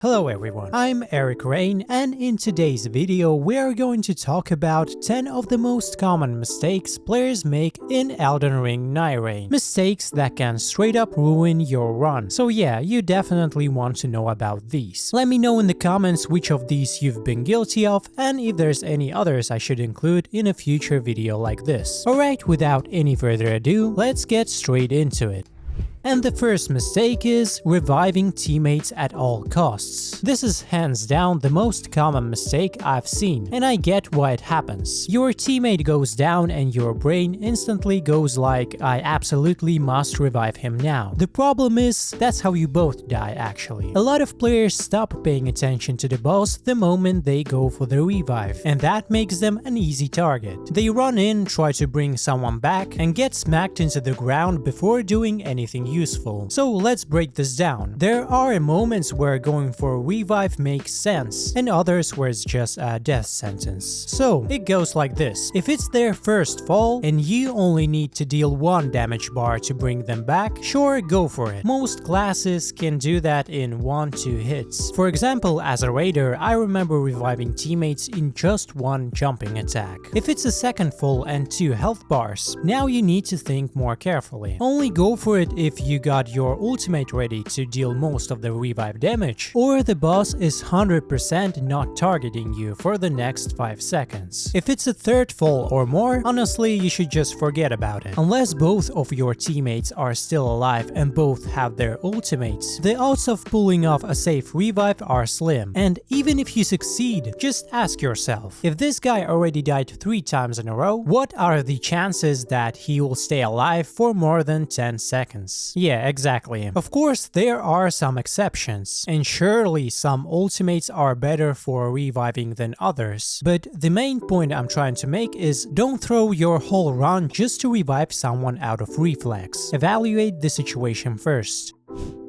Hello everyone, I'm Nightreign, and in today's video we are going to talk about 10 of the most common mistakes players make in Elden Ring Nightreign. Mistakes that can straight up ruin your run. So yeah, you definitely want to know about these. Let me know in the comments which of these you've been guilty of and if there's any others I should include in a future video like this. Alright, without any further ado, let's get straight into it. And the first mistake is reviving teammates at all costs. This is hands down the most common mistake I've seen, and I get why it happens. Your teammate goes down and your brain instantly goes like, I absolutely must revive him now. The problem is, that's how you both die actually. A lot of players stop paying attention to the boss the moment they go for the revive, and that makes them an easy target. They run in, try to bring someone back, and get smacked into the ground before doing anything useful. So let's break this down. There are moments where going for a revive makes sense, and others where it's just a death sentence. So it goes like this. If it's their first fall and you only need to deal 1 damage bar to bring them back, sure, go for it. Most classes can do that in 1-2 hits. For example, as a raider, I remember reviving teammates in just 1 jumping attack. If it's a second fall and 2 health bars, now you need to think more carefully. Only go for it if you got your ultimate ready to deal most of the revive damage, or the boss is 100% not targeting you for the next 5 seconds. If it's a third fall or more, honestly you should just forget about it. Unless both of your teammates are still alive and both have their ultimates, the odds of pulling off a safe revive are slim. And even if you succeed, just ask yourself, if this guy already died 3 times in a row, what are the chances that he will stay alive for more than 10 seconds? Yeah, exactly. Of course, there are some exceptions, and surely some ultimates are better for reviving than others. But the main point I'm trying to make is don't throw your whole run just to revive someone out of reflex. Evaluate the situation first.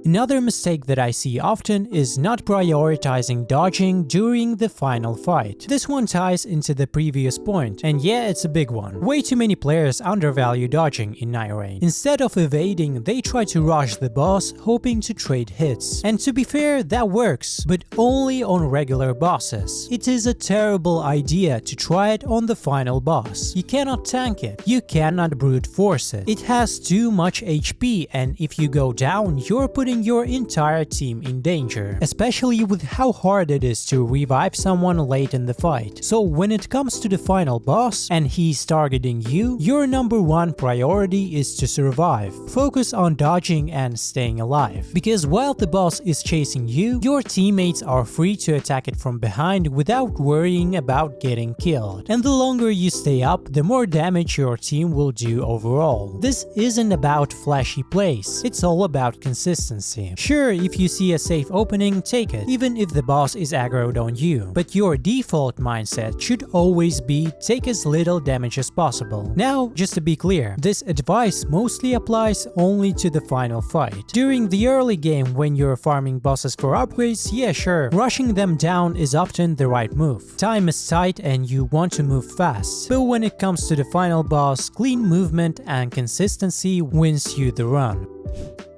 Another mistake that I see often is not prioritizing dodging during the final fight. This one ties into the previous point, and yeah, it's a big one. Way too many players undervalue dodging in Nightreign. Instead of evading, they try to rush the boss, hoping to trade hits. And to be fair, that works, but only on regular bosses. It is a terrible idea to try it on the final boss. You cannot tank it. You cannot brute force it. It has too much HP, and if you go down, you're putting your entire team in danger, especially with how hard it is to revive someone late in the fight. So when it comes to the final boss and he's targeting you, your number 1 priority is to survive. Focus on dodging and staying alive, because while the boss is chasing you, your teammates are free to attack it from behind without worrying about getting killed. And the longer you stay up, the more damage your team will do overall. This isn't about flashy plays, it's all about consistency. Sure, if you see a safe opening, take it, even if the boss is aggroed on you. But your default mindset should always be take as little damage as possible. Now, just to be clear, this advice mostly applies only to the final fight. During the early game when you're farming bosses for upgrades, yeah sure, rushing them down is often the right move. Time is tight and you want to move fast. But when it comes to the final boss, clean movement and consistency wins you the run.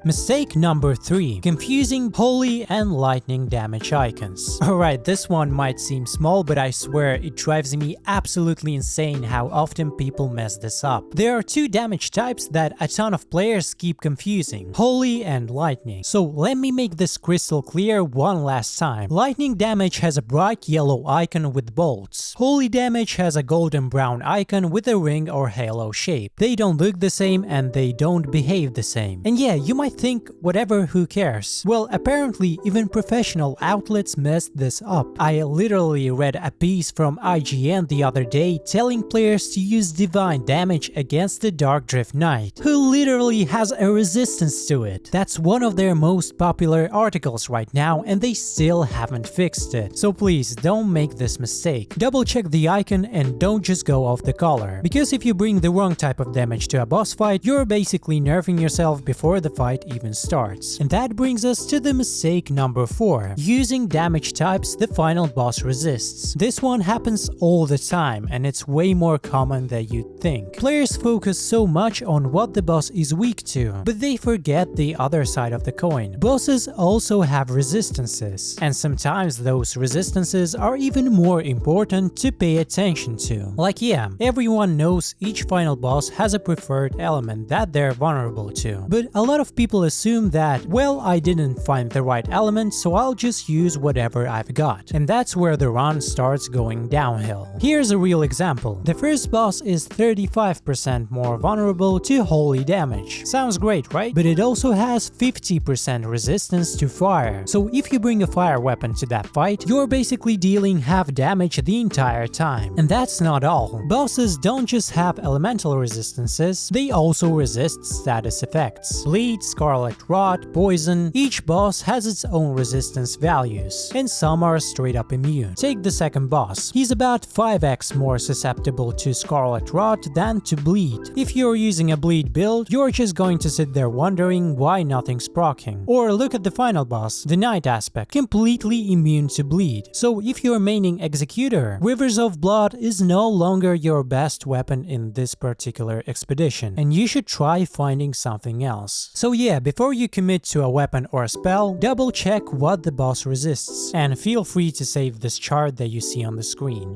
Mistake number 3. Confusing holy and lightning damage icons. Alright, this one might seem small, but I swear it drives me absolutely insane how often people mess this up. There are 2 damage types that a ton of players keep confusing: holy and lightning. So let me make this crystal clear one last time. Lightning damage has a bright yellow icon with bolts. Holy damage has a golden brown icon with a ring or halo shape. They don't look the same and they don't behave the same. And yeah, you might think whatever, who cares? Well, apparently even professional outlets messed this up. I literally read a piece from IGN the other day telling players to use divine damage against the Dark Drift Knight, who literally has a resistance to it. That's one of their most popular articles right now, and they still haven't fixed it. So please don't make this mistake. Double check the icon and don't just go off the color, because if you bring the wrong type of damage to a boss fight, you're basically nerfing yourself before the fight fight even starts. And that brings us to the mistake number 4, using damage types the final boss resists. This one happens all the time and it's way more common than you'd think. Players focus so much on what the boss is weak to, but they forget the other side of the coin. Bosses also have resistances, and sometimes those resistances are even more important to pay attention to. Like yeah, everyone knows each final boss has a preferred element that they're vulnerable to, but a lot of people assume that, well, I didn't find the right element, so I'll just use whatever I've got. And that's where the run starts going downhill. Here's a real example. The first boss is 35% more vulnerable to holy damage. Sounds great, right? But it also has 50% resistance to fire. So if you bring a fire weapon to that fight, you're basically dealing half damage the entire time. And that's not all. Bosses don't just have elemental resistances, they also resist status effects. Bleed, scarlet rot, poison, each boss has its own resistance values, and some are straight up immune. Take the second boss. He's about 5x more susceptible to scarlet rot than to bleed. If you're using a bleed build, you're just going to sit there wondering why nothing's proccing. Or look at the final boss, the Night aspect, completely immune to bleed. So if you're maining Executor, Rivers of Blood is no longer your best weapon in this particular expedition, and you should try finding something else. So yeah, before you commit to a weapon or a spell, double check what the boss resists, and feel free to save this chart that you see on the screen.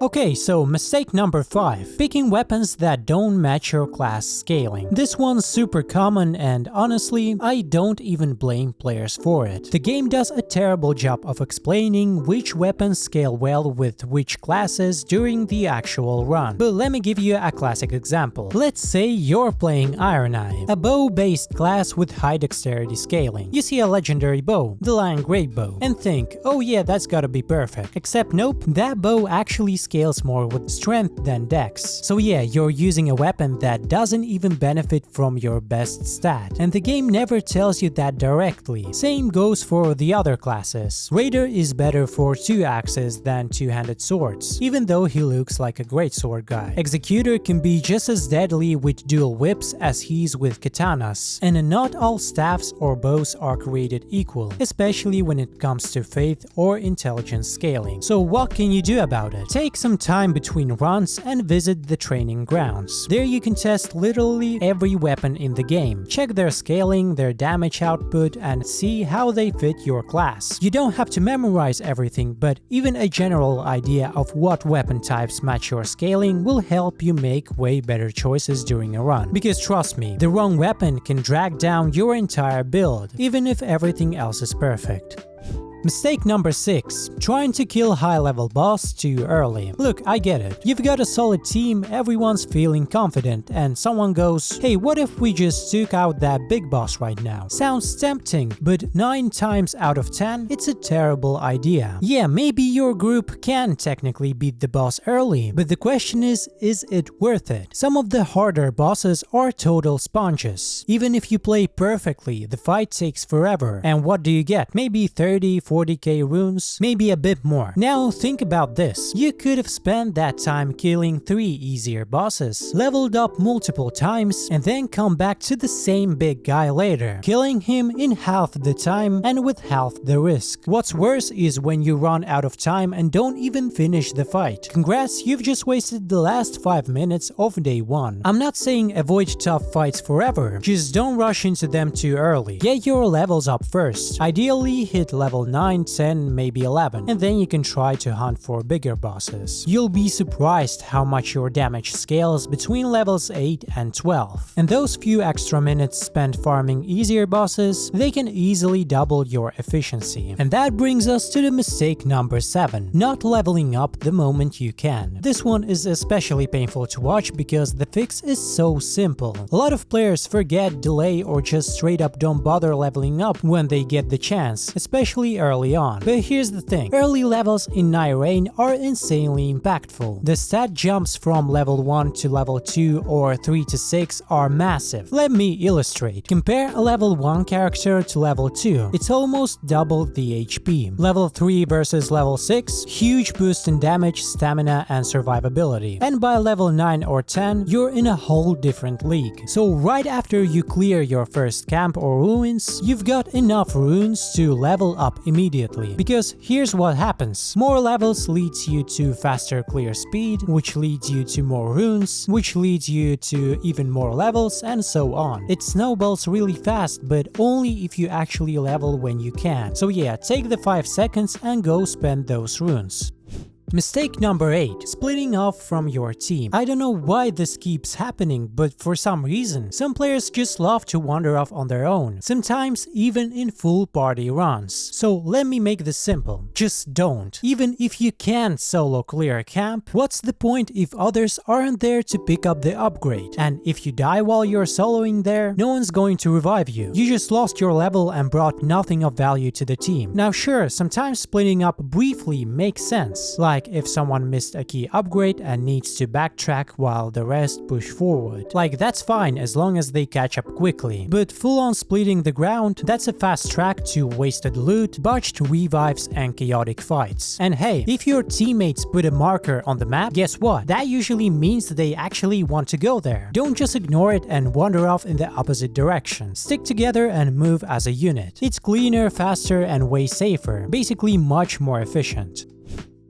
Okay, so mistake number 5. Picking weapons that don't match your class scaling. This one's super common and honestly, I don't even blame players for it. The game does a terrible job of explaining which weapons scale well with which classes during the actual run. But let me give you a classic example. Let's say you're playing Iron Knife, a bow-based class with high dexterity scaling. You see a legendary bow, the Lion Great Bow, and think, oh yeah, that's gotta be perfect. Except nope, that bow actually scales more with strength than dex. So yeah, you're using a weapon that doesn't even benefit from your best stat, and the game never tells you that directly. Same goes for the other classes. Raider is better for 2 axes than 2-handed swords, even though he looks like a greatsword guy. Executor can be just as deadly with dual whips as he is with katanas, and not all staffs or bows are created equal, especially when it comes to faith or intelligence scaling. So what can you do about it? Take some time between runs and visit the training grounds. There you can test literally every weapon in the game. Check their scaling, their damage output, and see how they fit your class. You don't have to memorize everything, but even a general idea of what weapon types match your scaling will help you make way better choices during a run. Because trust me, the wrong weapon can drag down your entire build, even if everything else is perfect. Mistake number 6. Trying to kill high-level boss too early. Look, I get it. You've got a solid team, everyone's feeling confident, and someone goes, hey, what if we just took out that big boss right now? Sounds tempting, but 9 times out of 10, it's a terrible idea. Yeah, maybe your group can technically beat the boss early, but the question is it worth it? Some of the harder bosses are total sponges. Even if you play perfectly, the fight takes forever. And what do you get? Maybe 40k runes, maybe a bit more. Now think about this. You could have spent that time killing 3 easier bosses, leveled up multiple times, and then come back to the same big guy later, killing him in half the time and with half the risk. What's worse is when you run out of time and don't even finish the fight. Congrats, you've just wasted the last 5 minutes of day 1. I'm not saying avoid tough fights forever, just don't rush into them too early. Get your levels up first. Ideally hit level 9, 10, maybe 11, and then you can try to hunt for bigger bosses. You'll be surprised how much your damage scales between levels 8 and 12. And those few extra minutes spent farming easier bosses, they can easily double your efficiency. And that brings us to the mistake number 7, not leveling up the moment you can. This one is especially painful to watch because the fix is so simple. A lot of players forget, delay, or just straight up don't bother leveling up when they get the chance, especially early early on. But here's the thing, early levels in Nightreign are insanely impactful. The stat jumps from level 1 to level 2 or 3 to 6 are massive. Let me illustrate. Compare a level 1 character to level 2. It's almost double the HP. Level 3 versus level 6, huge boost in damage, stamina and survivability. And by level 9 or 10, you're in a whole different league. So right after you clear your first camp or ruins, you've got enough runes to level up immediately. Because here's what happens. More levels leads you to faster clear speed, which leads you to more runes, which leads you to even more levels, and so on. It snowballs really fast, but only if you actually level when you can. So yeah, take the 5 seconds and go spend those runes. Mistake number 8. Splitting off from your team. I don't know why this keeps happening, but for some reason, some players just love to wander off on their own, sometimes even in full party runs. So let me make this simple. Just don't. Even if you can't solo clear a camp, what's the point if others aren't there to pick up the upgrade? And if you die while you're soloing there, no one's going to revive you. You just lost your level and brought nothing of value to the team. Now sure, sometimes splitting up briefly makes sense, like if someone missed a key upgrade and needs to backtrack while the rest push forward. Like that's fine as long as they catch up quickly. But full on splitting the ground, that's a fast track to wasted loot, botched revives and chaotic fights. And hey, if your teammates put a marker on the map, guess what? That usually means they actually want to go there. Don't just ignore it and wander off in the opposite direction. Stick together and move as a unit. It's cleaner, faster and way safer. Basically much more efficient.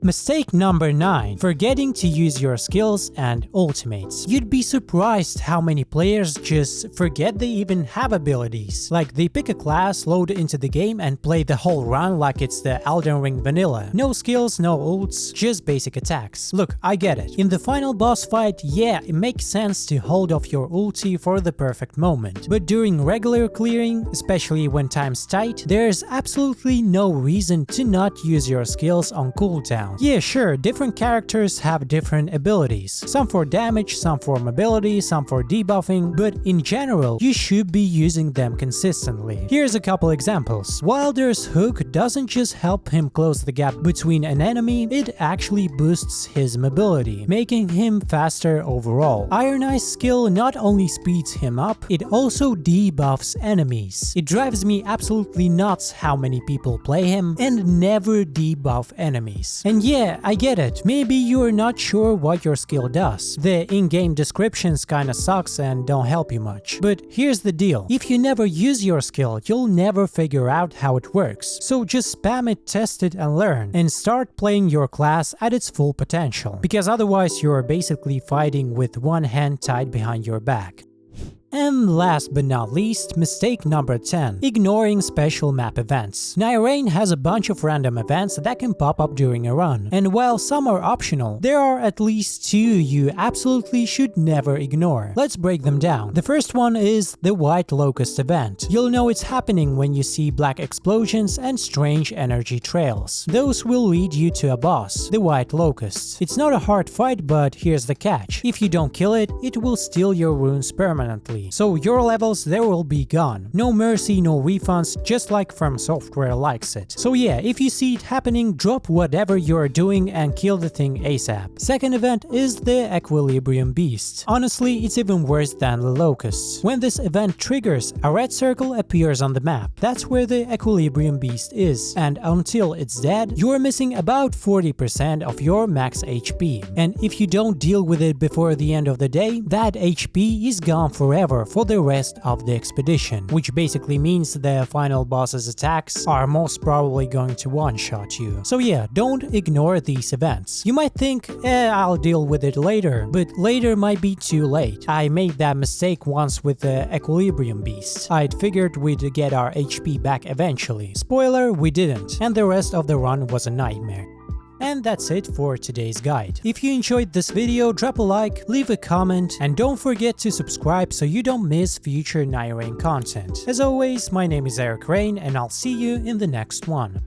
Mistake number 9. Forgetting to use your skills and ultimates. You'd be surprised how many players just forget they even have abilities. Like they pick a class, load into the game and play the whole run like it's the Elden Ring vanilla. No skills, no ults, just basic attacks. Look, I get it. In the final boss fight, yeah, it makes sense to hold off your ulti for the perfect moment. But during regular clearing, especially when time's tight, there's absolutely no reason to not use your skills on cooldown. Yeah, sure, different characters have different abilities. Some for damage, some for mobility, some for debuffing, but in general, you should be using them consistently. Here's a couple examples. Wilder's hook doesn't just help him close the gap between an enemy, it actually boosts his mobility, making him faster overall. Iron Eye's skill not only speeds him up, it also debuffs enemies. It drives me absolutely nuts how many people play him and never debuff enemies. And yeah, I get it, maybe you're not sure what your skill does. The in-game descriptions kinda sucks and don't help you much. But here's the deal, if you never use your skill, you'll never figure out how it works. So just spam it, test it and learn, and start playing your class at its full potential. Because otherwise you're basically fighting with one hand tied behind your back. And last but not least, mistake number 10. Ignoring special map events. Nightreign has a bunch of random events that can pop up during a run, and while some are optional, there are at least 2 you absolutely should never ignore. Let's break them down. The first one is the White Locust event. You'll know it's happening when you see black explosions and strange energy trails. Those will lead you to a boss, the White Locust. It's not a hard fight, but here's the catch. If you don't kill it, it will steal your runes permanently. So your levels there will be gone. No mercy, no refunds, just like From Software likes it. So yeah, if you see it happening, drop whatever you're doing and kill the thing ASAP. Second event is the Equilibrium Beast. Honestly, it's even worse than the Locusts. When this event triggers, a red circle appears on the map. That's where the Equilibrium Beast is, and until it's dead, you're missing about 40% of your max HP. And if you don't deal with it before the end of the day, that HP is gone forever for the rest of the expedition, which basically means the final boss's attacks are most probably going to one-shot you. So yeah, don't ignore these events. You might think, I'll deal with it later, but later might be too late. I made that mistake once with the Equilibrium Beast. I'd figured we'd get our HP back eventually. Spoiler, we didn't, and the rest of the run was a nightmare. And that's it for today's guide. If you enjoyed this video, drop a like, leave a comment, and don't forget to subscribe so you don't miss future Nightreign content. As always, my name is Nightreign, and I'll see you in the next one.